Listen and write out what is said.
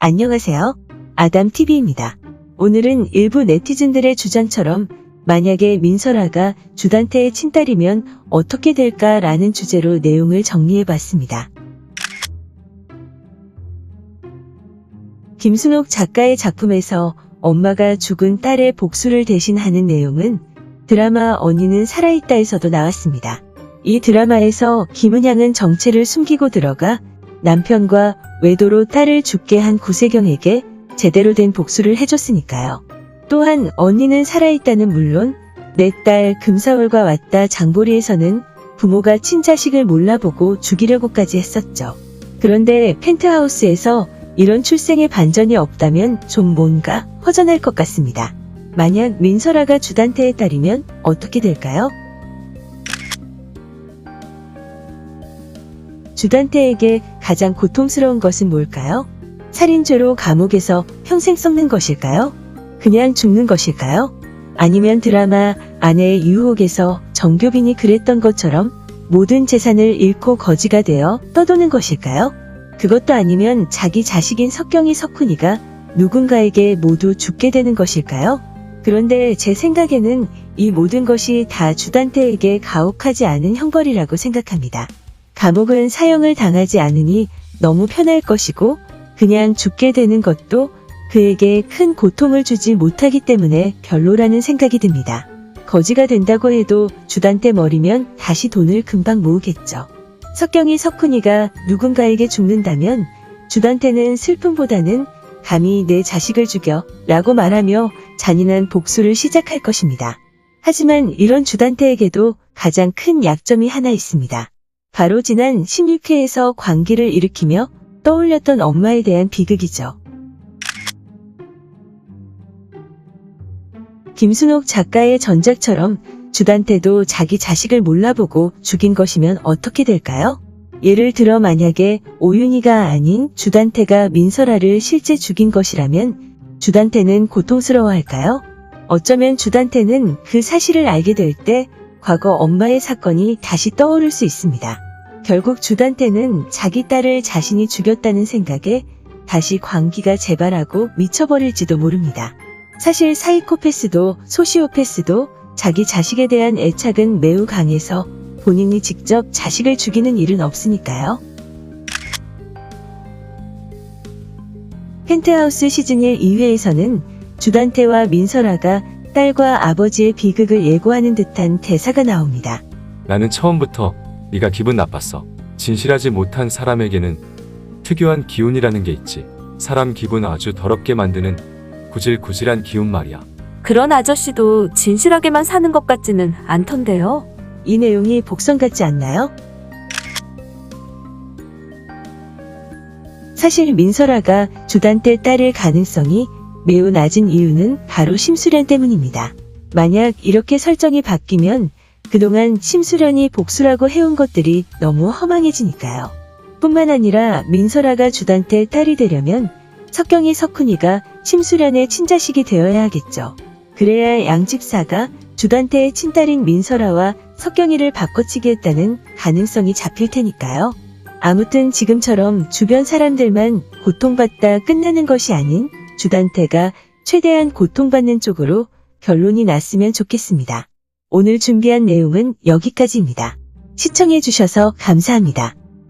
안녕하세요. 아담TV입니다. 오늘은 일부 네티즌들의 주장처럼 만약에 민설아가 주단태의 친딸이면 어떻게 될까라는 주제로 내용을 정리해봤습니다. 김순옥 작가의 작품에서 엄마가 죽은 딸의 복수를 대신하는 내용은 드라마 언니는 살아있다에서도 나왔습니다. 이 드라마에서 김은향은 정체를 숨기고 들어가 남편과 외도로 딸을 죽게 한 구세경에게 제대로 된 복수를 해줬으니까요. 또한 언니는 살아있다는 물론 내 딸 금사월과 왔다 장보리에서는 부모가 친자식을 몰라보고 죽이려고까지 했었죠. 그런데 펜트하우스에서 이런 출생의 반전이 없다면 좀 뭔가 허전할 것 같습니다. 만약 민설아가 주단태의 딸이면 어떻게 될까요? 주단태에게 가장 고통스러운 것은 뭘까요? 살인죄로 감옥에서 평생 썩는 것일까요? 그냥 죽는 것일까요? 아니면 드라마 아내의 유혹에서 정교빈이 그랬던 것처럼 모든 재산을 잃고 거지가 되어 떠도는 것일까요? 그것도 아니면 자기 자식인 석경이 석훈이가 누군가에게 모두 죽게 되는 것일까요? 그런데 제 생각에는 이 모든 것이 다 주단태에게 가혹하지 않은 형벌이라고 생각합니다. 감옥은 사형을 당하지 않으니 너무 편할 것이고 그냥 죽게 되는 것도 그에게 큰 고통을 주지 못하기 때문에 별로라는 생각이 듭니다. 거지가 된다고 해도 주단태 머리면 다시 돈을 금방 모으겠죠. 석경이 석훈이가 누군가에게 죽는다면 주단태는 슬픔보다는 감히 내 자식을 죽여 라고 말하며 잔인한 복수를 시작할 것입니다. 하지만 이런 주단태에게도 가장 큰 약점이 하나 있습니다. 바로 지난 16회에서 광기를 일으키며 떠올렸던 엄마에 대한 비극이죠. 김순옥 작가의 전작처럼 주단태도 자기 자식을 몰라보고 죽인 것이면 어떻게 될까요? 예를 들어 만약에 오윤희가 아닌 주단태가 민설아를 실제 죽인 것이라면 주단태는 고통스러워할까요? 어쩌면 주단태는 그 사실을 알게 될 때 과거 엄마의 사건이 다시 떠오를 수 있습니다. 결국 주단태는 자기 딸을 자신이 죽였다는 생각에 다시 광기가 재발하고 미쳐버릴지도 모릅니다. 사실 사이코패스도 소시오패스도 자기 자식에 대한 애착은 매우 강해서 본인이 직접 자식을 죽이는 일은 없으니까요. 펜트하우스 시즌1 2회에서는 주단태와 민설아가 딸과 아버지의 비극을 예고하는 듯한 대사가 나옵니다. 나는 처음부터 네가 기분 나빴어. 진실하지 못한 사람에게는 특유한 기운이라는 게 있지. 사람 기분 아주 더럽게 만드는 구질구질한 기운 말이야. 그런 아저씨도 진실하게만 사는 것 같지는 않던데요. 이 내용이 복선 같지 않나요? 사실 민설아가 주단태 딸일 가능성이 매우 낮은 이유는 바로 심수련 때문입니다. 만약 이렇게 설정이 바뀌면 그동안 심수련이 복수라고 해온 것들이 너무 허망해지니까요. 뿐만 아니라 민설아가 주단태 딸이 되려면 석경이 석훈이가 심수련의 친자식이 되어야 하겠죠. 그래야 양집사가 주단태의 친딸인 민설아와 석경이를 바꿔치기 했다는 가능성이 잡힐 테니까요. 아무튼 지금처럼 주변 사람들만 고통받다 끝나는 것이 아닌 주단태가 최대한 고통받는 쪽으로 결론이 났으면 좋겠습니다. 오늘 준비한 내용은 여기까지입니다. 시청해주셔서 감사합니다.